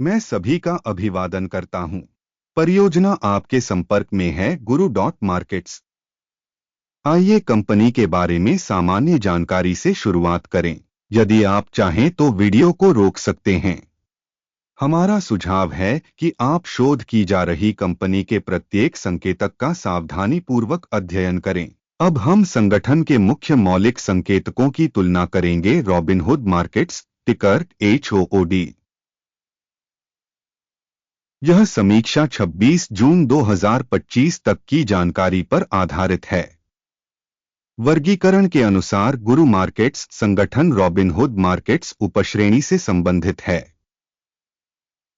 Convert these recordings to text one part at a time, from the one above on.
मैं सभी का अभिवादन करता हूं। परियोजना आपके संपर्क में है गुरु डॉट मार्केट्स। आइए कंपनी के बारे में सामान्य जानकारी से शुरुआत करें। यदि आप चाहें तो वीडियो को रोक सकते हैं। हमारा सुझाव है कि आप शोध की जा रही कंपनी के प्रत्येक संकेतक का सावधानीपूर्वक अध्ययन करें। अब हम संगठन के मुख्य मौलिक संकेतकों की तुलना करेंगे। रॉबिनहुड मार्केट्स, टिकर HOOD। यह समीक्षा 26 जून 2025 तक की जानकारी पर आधारित है। वर्गीकरण के अनुसार गुरु मार्केट्स संगठन रॉबिनहुड मार्केट्स उपश्रेणी से संबंधित है।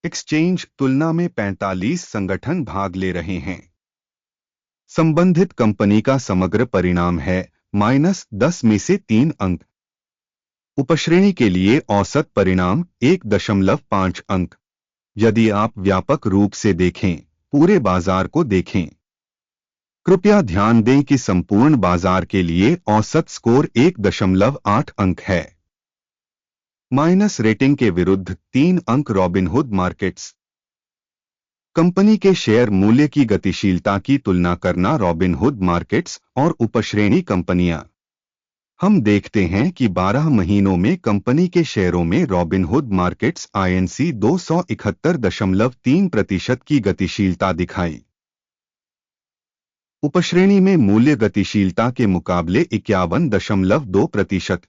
एक्सचेंज तुलना में 45 संगठन भाग ले रहे हैं। संबंधित कंपनी का समग्र परिणाम है -10 में से 3 अंक। उपश्रेणी के लिए औसत परिणाम 1.5 अंक। यदि आप व्यापक रूप से देखें, पूरे बाजार को देखें। कृपया ध्यान दें कि संपूर्ण बाजार के लिए औसत स्कोर 1.8 अंक है। माइनस रेटिंग के विरुद्ध 3 अंक। रॉबिनहुड मार्केट्स कंपनी के शेयर मूल्य की गतिशीलता की तुलना करना। रॉबिनहुड मार्केट्स और उपश्रेणी कंपनियां। हम देखते हैं कि 12 महीनों में कंपनी के शेयरों में रॉबिनहुड मार्केट्स INC 271.3% की गतिशीलता दिखाई। उपश्रेणी में मूल्य गतिशीलता के मुकाबले 51.2%।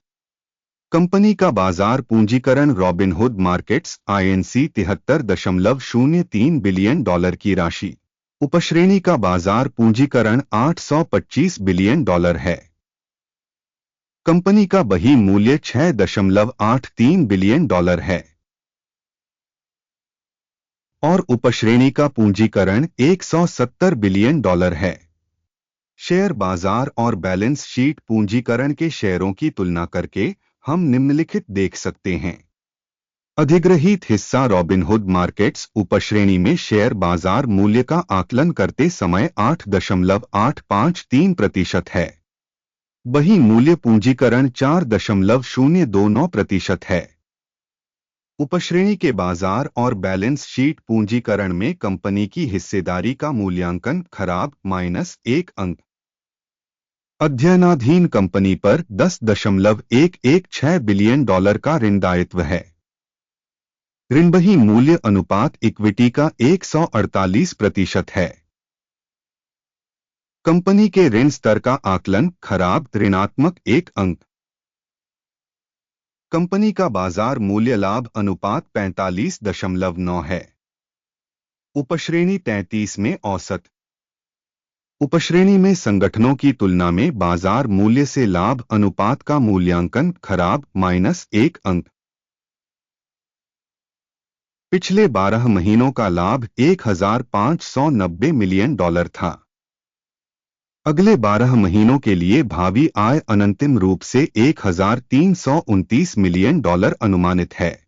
कंपनी का बाजार पूंजीकरण। रॉबिनहुड मार्केट्स INC $73.03 बिलियन की राशि। उपश्रेणी का बाजार पूंजीकरण $825 बिलियन है। कंपनी का बही मूल्य $6.83 बिलियन है और उपश्रेणी का पूंजीकरण $170 बिलियन है। शेयर बाजार और बैलेंस शीट पूंजीकरण के शेयरों की तुलना करके हम निम्नलिखित देख सकते हैं। अधिग्रहित हिस्सा। रॉबिनहुड मार्केट्स उपश्रेणी में शेयर बाजार मूल्य का आकलन करते समय 8.853% है। बही मूल्य पूंजीकरण 4.029% है। उपश्रेणी के बाजार और बैलेंस शीट पूंजीकरण में कंपनी की हिस्सेदारी का मूल्यांकन खराब -1 अंक। अध्ययनाधीन कंपनी पर $10.116 बिलियन का ऋण दायित्व है। ऋणबही मूल्य अनुपात इक्विटी का 148% है। कंपनी के ऋण स्तर का आकलन खराब ऋणात्मक 1 अंक। कंपनी का बाजार मूल्य लाभ अनुपात 45.9 है। उपश्रेणी 33 में औसत। उपश्रेणी में संगठनों की तुलना में बाजार मूल्य से लाभ अनुपात का मूल्यांकन खराब -1 अंक। पिछले 12 महीनों का लाभ $1,590 मिलियन था। अगले 12 महीनों के लिए भावी आय अनंतिम रूप से $1,329 मिलियन अनुमानित है।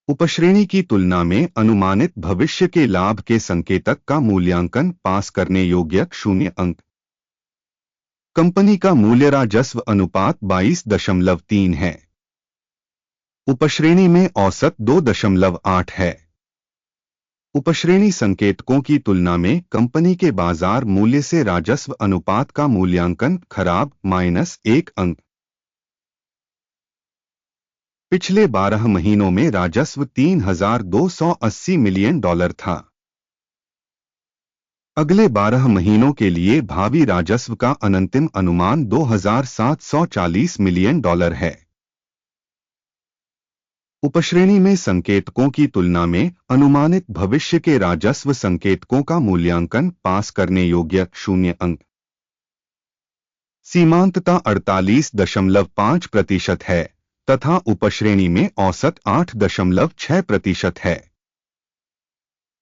उपश्रेणी की तुलना में अनुमानित भविष्य के लाभ के संकेतक का मूल्यांकन पास करने योग्य 0 अंक। कंपनी का मूल्य राजस्व अनुपात 22.3 है। उपश्रेणी में औसत 2.8 है। उपश्रेणी संकेतकों की तुलना में कंपनी के बाजार मूल्य से राजस्व अनुपात का मूल्यांकन खराब -1 अंक। पिछले 12 महीनों में राजस्व $3,280 मिलियन था। अगले 12 महीनों के लिए भावी राजस्व का अनंतिम अनुमान $2,740 मिलियन है। उपश्रेणी में संकेतकों की तुलना में अनुमानित भविष्य के राजस्व संकेतकों का मूल्यांकन पास करने योग्य 0 अंक। सीमांतता 48.5% है तथा उपश्रेणी में औसत 8.6% है।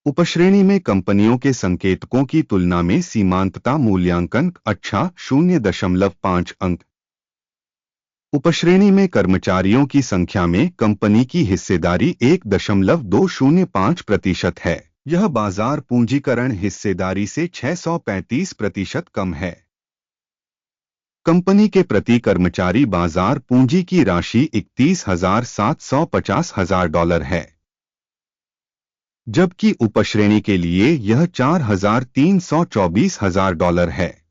उपश्रेणी में कंपनियों के संकेतकों की तुलना में सीमांतता मूल्यांकन अच्छा 0.5 अंक। उपश्रेणी में कर्मचारियों की संख्या में कंपनी की हिस्सेदारी 1.205% है। यह बाजार पूंजीकरण हिस्सेदारी से 635% कम है। कंपनी के प्रति कर्मचारी बाजार पूंजी की राशि $31,750,000 है, जबकि उपश्रेणी के लिए यह $4,324,000 है।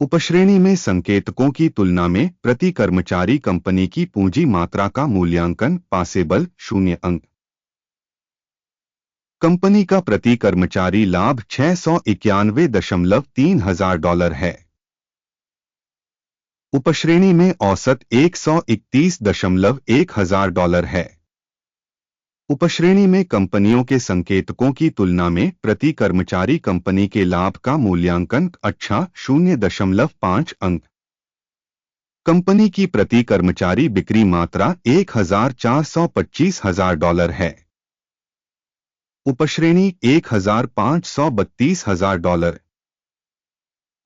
उपश्रेणी में संकेतकों की तुलना में प्रति कर्मचारी कंपनी की पूंजी मात्रा का मूल्यांकन पॉसिबल 0 अंक। कंपनी का प्रति कर्मचारी लाभ $691,300 है। उपश्रेणी में औसत $131,100 है। उपश्रेणी में कंपनियों के संकेतकों की तुलना में प्रति कर्मचारी कंपनी के लाभ का मूल्यांकन अच्छा 0.5 अंक। कंपनी की प्रति कर्मचारी बिक्री मात्रा $1,425,000 है। उपश्रेणी $1,532,000।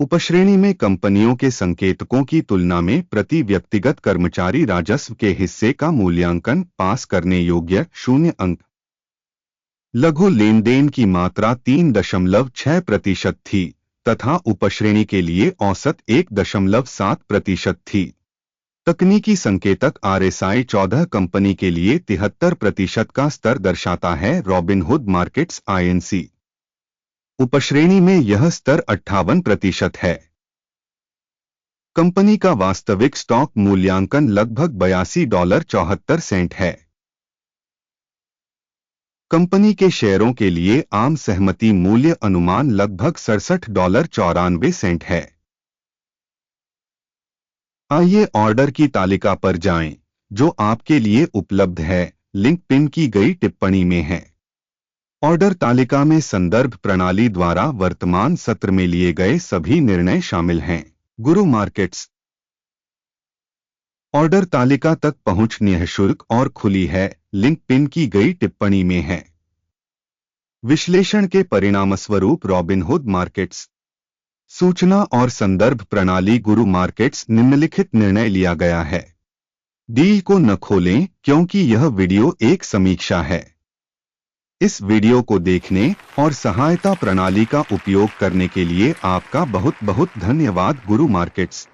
उपश्रेणी में कंपनियों के संकेतकों की तुलना में प्रति व्यक्तिगत कर्मचारी राजस्व के हिस्से का मूल्यांकन पास करने योग्य 0 अंक। लघु लेनदेन की मात्रा 3.6% थी तथा उपश्रेणी के लिए औसत 1.7% थी। तकनीकी संकेतक RSI 14 कंपनी के लिए 73% का स्तर दर्शाता है। रॉबिनहुड मार्केट्स INC उपश्रेणी में यह स्तर 58% है। कंपनी का वास्तविक स्टॉक मूल्यांकन लगभग $82.74 है। कंपनी के शेयरों के लिए आम सहमति मूल्य अनुमान लगभग $67.94 है। आइए ऑर्डर की तालिका पर जाएं, जो आपके लिए उपलब्ध है। लिंक पिन की गई टिप्पणी में है। ऑर्डर तालिका में संदर्भ प्रणाली द्वारा वर्तमान सत्र में लिए गए सभी निर्णय शामिल हैं। गुरु मार्केट्स ऑर्डर तालिका तक पहुंच निःशुल्क और खुली है। लिंक पिन की गई टिप्पणी में है। विश्लेषण के परिणामस्वरूप रॉबिनहुड मार्केट्स सूचना और संदर्भ प्रणाली गुरु मार्केट्स निम्नलिखित निर्णय लिया गया है। डील को न खोलें क्योंकि यह वीडियो एक समीक्षा है। इस वीडियो को देखने और सहायता प्रणाली का उपयोग करने के लिए आपका बहुत बहुत धन्यवाद। गुरु मार्केट्स।